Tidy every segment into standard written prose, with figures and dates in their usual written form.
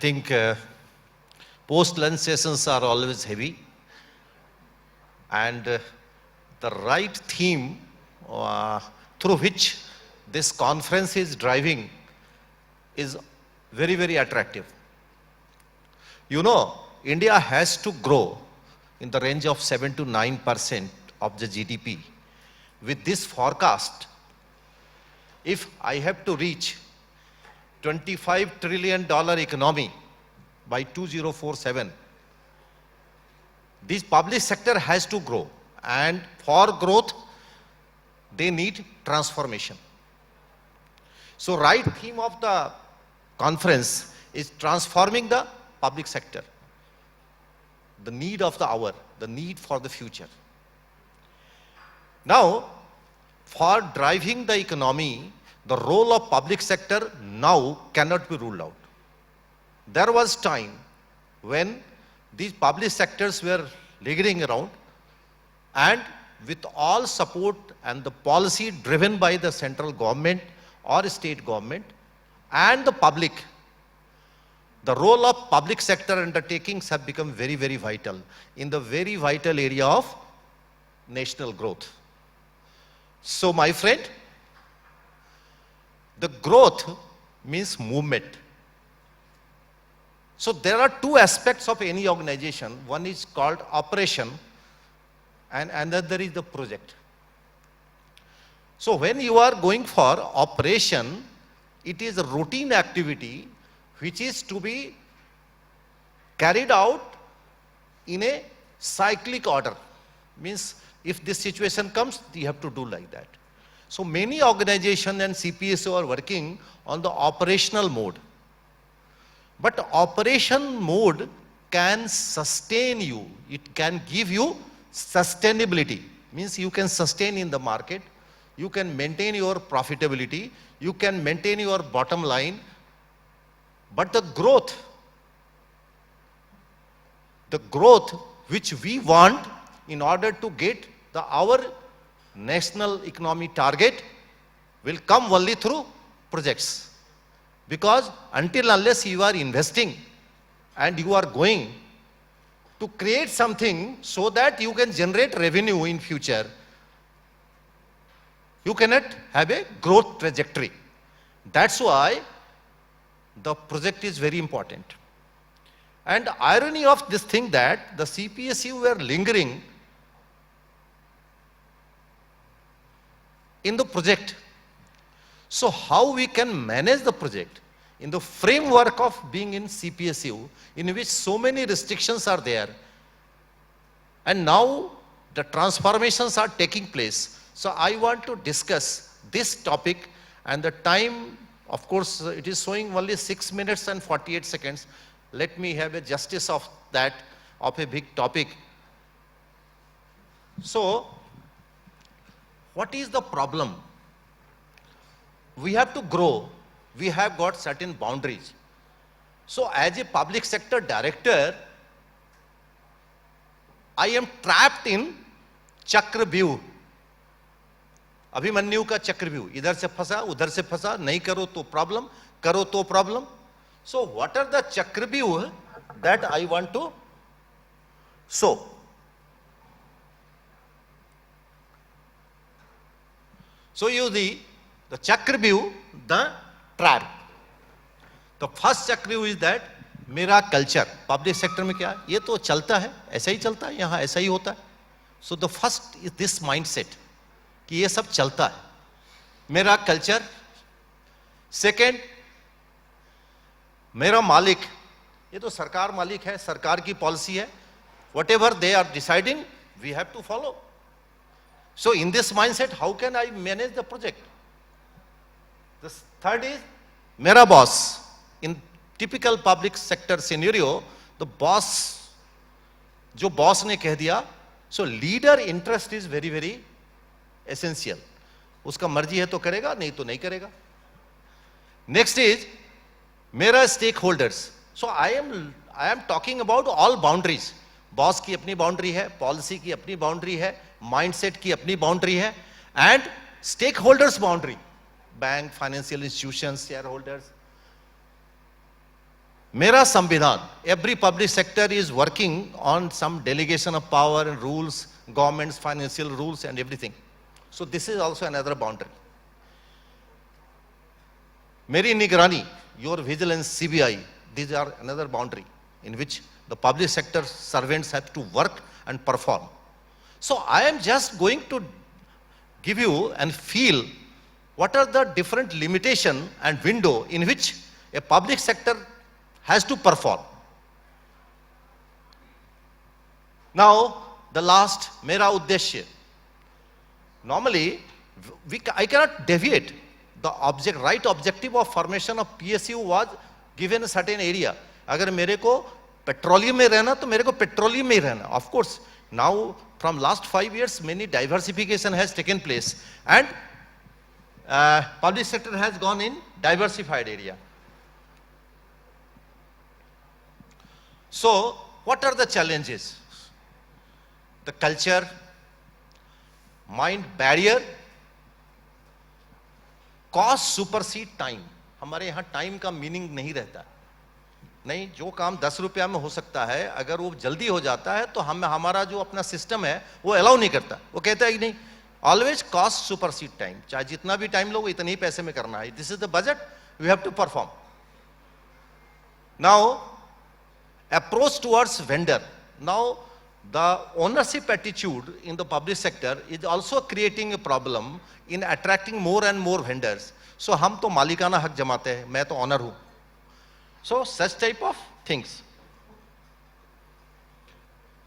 think post-lunch sessions are always heavy, and the right theme through which this conference is driving is very, very attractive. You know, India has to grow in the range of 7 to 9% of the GDP. With this forecast, if I have to reach $25 trillion economy by 2047, this public sector has to grow, and for growth they need transformation. So right theme of the conference is transforming the public sector, the need of the hour, the need for the future. Now, for driving the economy, the role of public sector now cannot be ruled out. There was time when these public sectors were lingering around, and with all support and the policy driven by the central government or state government and the public, the role of public sector undertakings have become very, very vital in the very vital area of national growth. So my friend, the growth means movement. So there are two aspects of any organization. One is called operation and another is the project. So when you are going for operation, it is a routine activity which is to be carried out in a cyclic order. Means if this situation comes, you have to do like that. So many organizations and CPSU are working on the operational mode. But operation mode can sustain you. It can give you sustainability. Means you can sustain in the market, you can maintain your profitability, you can maintain your bottom line. But the growth which we want in order to get our national economy target will come only through projects. Because until unless you are investing and you are going to create something so that you can generate revenue in future, you cannot have a growth trajectory. That's why the project is very important. And irony of this thing that the CPSU were lingering in the project. So how we can manage the project in the framework of being in CPSU, in which so many restrictions are there, and now the transformations are taking place. So I want to discuss this topic, and the time, of course, it is showing only 6 minutes and 48 seconds. Let me have a justice of that, of a big topic. So, what is the problem? We have to grow. We have got certain boundaries. So, as a public sector director, I am trapped in Chakravyuh. Abhimanyu का चक्रव्यूह, इधर से फंसा उधर से फंसा, नहीं करो तो प्रॉब्लम, करो तो problem. So what are the chakravyuh that I want to show? So you the chakravyuh, the trap. The first chakravyuh is that मेरा कल्चर. पब्लिक सेक्टर में क्या है, ये तो चलता है, ऐसा ही चलता है, यहाँ ऐसा ही होता है. So the first is this mindset कि ये सब चलता है, मेरा कल्चर. सेकेंड, मेरा मालिक, ये तो सरकार मालिक है, सरकार की पॉलिसी है, whatever they are deciding, we have to follow. So in this mindset, how can I manage the project? The third is मेरा boss. In typical public sector scenario, the boss, जो boss ने कह दिया, so leader interest is very, very essential. उसका मर्जी है तो करेगा, नहीं तो नहीं करेगा. Next is मेरा stakeholders. So I am talking about all boundaries. Boss की अपनी बाउंड्री है, पॉलिसी की अपनी बाउंड्री है, माइंडसेट की अपनी बाउंड्री है, and stakeholders boundary, bank, financial institutions, shareholders. Mera Samvidhan, every public sector is working on some delegation of power and rules, government's financial rules and everything. So this is also another boundary. Meri Nigrani, your vigilance, CBI, these are another boundary in which the public sector servants have to work and perform. So I am just going to give you and feel what are the different limitation and window in which a public sector has to perform. Now, the last, Mera Uddeshya. Normally, I cannot deviate. The right objective of formation of PSU was given a certain area. अगर मेरे को petroleum में रहना तो मेरे को petroleum में ही रहना. Of course, now from last 5 years, many diversification has taken place, and public sector has gone in diversified area. So, what are the challenges? The culture, mind barrier, cost supersede time. हमारे यहाँ time का meaning नहीं रहता. नहीं, जो काम 10 रुपया में हो सकता है, अगर वो जल्दी हो जाता है तो हमारा जो अपना सिस्टम है वो अलाउ नहीं करता. वो कहता है कि नहीं, ऑलवेज कॉस्ट सुपरसीड टाइम. चाहे जितना भी टाइम लो इतने ही पैसे में करना है. This is the budget, we have to perform. Now approach towards vendor. Now, the ownership attitude in the public sector is also creating a problem in attracting more and more vendors. So, हम तो मालिकाना हक जमाते हैं, मैं तो owner हूँ. So, such type of things.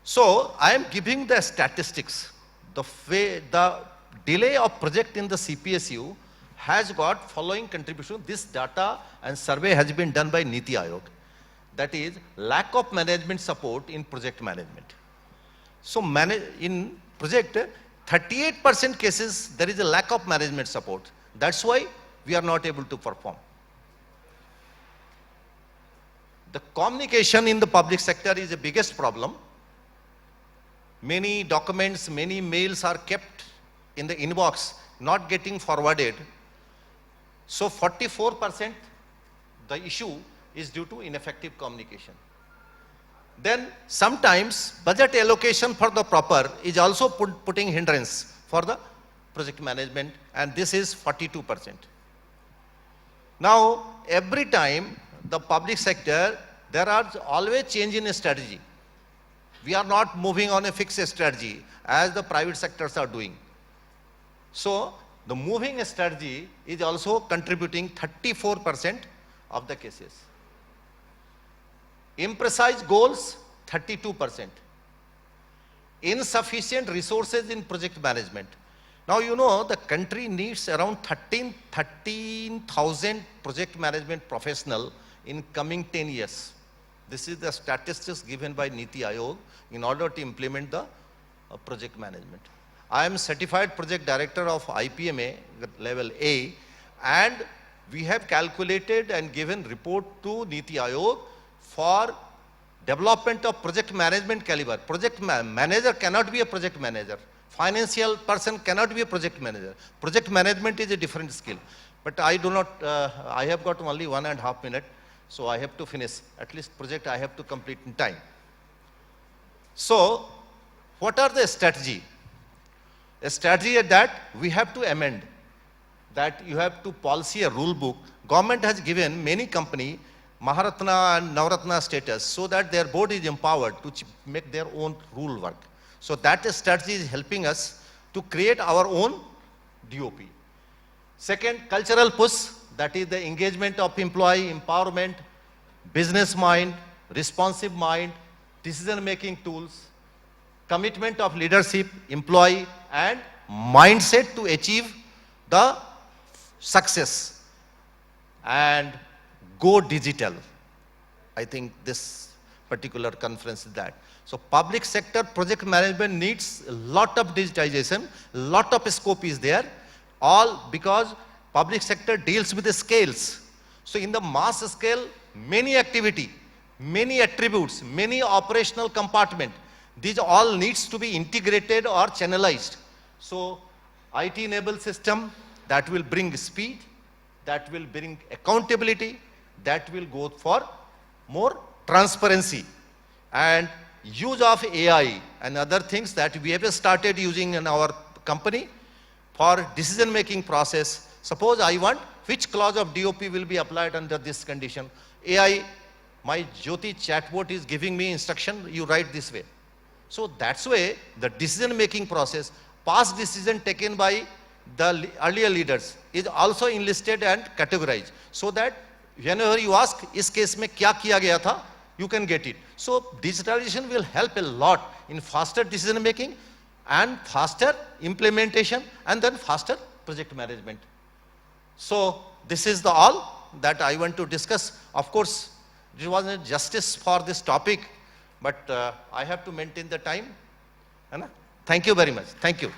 So, I am giving the statistics. The delay of project in the CPSU has got following contribution. This data and survey has been done by Niti Aayog. That is lack of management support in project management. So in project, 38% cases there is a lack of management support. That's why we are not able to perform. The communication in the public sector is the biggest problem. Many documents, many mails are kept in the inbox, not getting forwarded. So 44% the issue is due to ineffective communication. Then sometimes budget allocation for the proper is also putting hindrance for the project management, and this is 42%. Now, every time the public sector, there are always change in strategy. We are not moving on a fixed strategy as the private sectors are doing. So, the moving strategy is also contributing 34% of the cases. Imprecise goals, 32%. Insufficient resources in project management. Now you know the country needs around 13,000 project management professional in coming 10 years. This is the statistics given by Niti Aayog in order to implement the project management. I am certified project director of IPMA level A, and we have calculated and given report to Niti Aayog for development of project management caliber. Project manager cannot be a project manager. Financial person cannot be a project manager. Project management is a different skill. But I do not, I have got only 1.5 minutes, so I have to finish. At least project I have to complete in time. So, what are the strategy? A strategy is that we have to amend. That you have to policy a rule book. Government has given many company Maharatna and Navaratna status so that their board is empowered to make their own rule work. So that strategy is helping us to create our own DOP. Second, cultural push, that is the engagement of employee, empowerment, business mind, responsive mind, decision-making tools, commitment of leadership, employee, and mindset to achieve the success. And go digital. I think this particular conference is that. So public sector project management needs a lot of digitization, lot of scope is there, all because public sector deals with the scales. So in the mass scale, many activity, many attributes, many operational compartment, these all needs to be integrated or channelized. So IT enabled system that will bring speed, that will bring accountability, that will go for more transparency and use of AI and other things that we have started using in our company for decision making process. Suppose I want which clause of DOP will be applied under this condition. AI, my Jyoti chatbot is giving me instruction, you write this way. So that's way the decision making process, past decision taken by the earlier leaders is also enlisted and categorized, so that whenever you ask, is case mein kya kiya gaya tha, you can get it. So digitalization will help a lot in faster decision making and faster implementation and then faster project management. So this is the all that I want to discuss. Of course, it wasn't justice for this topic, but I have to maintain the time. Thank you very much. Thank you.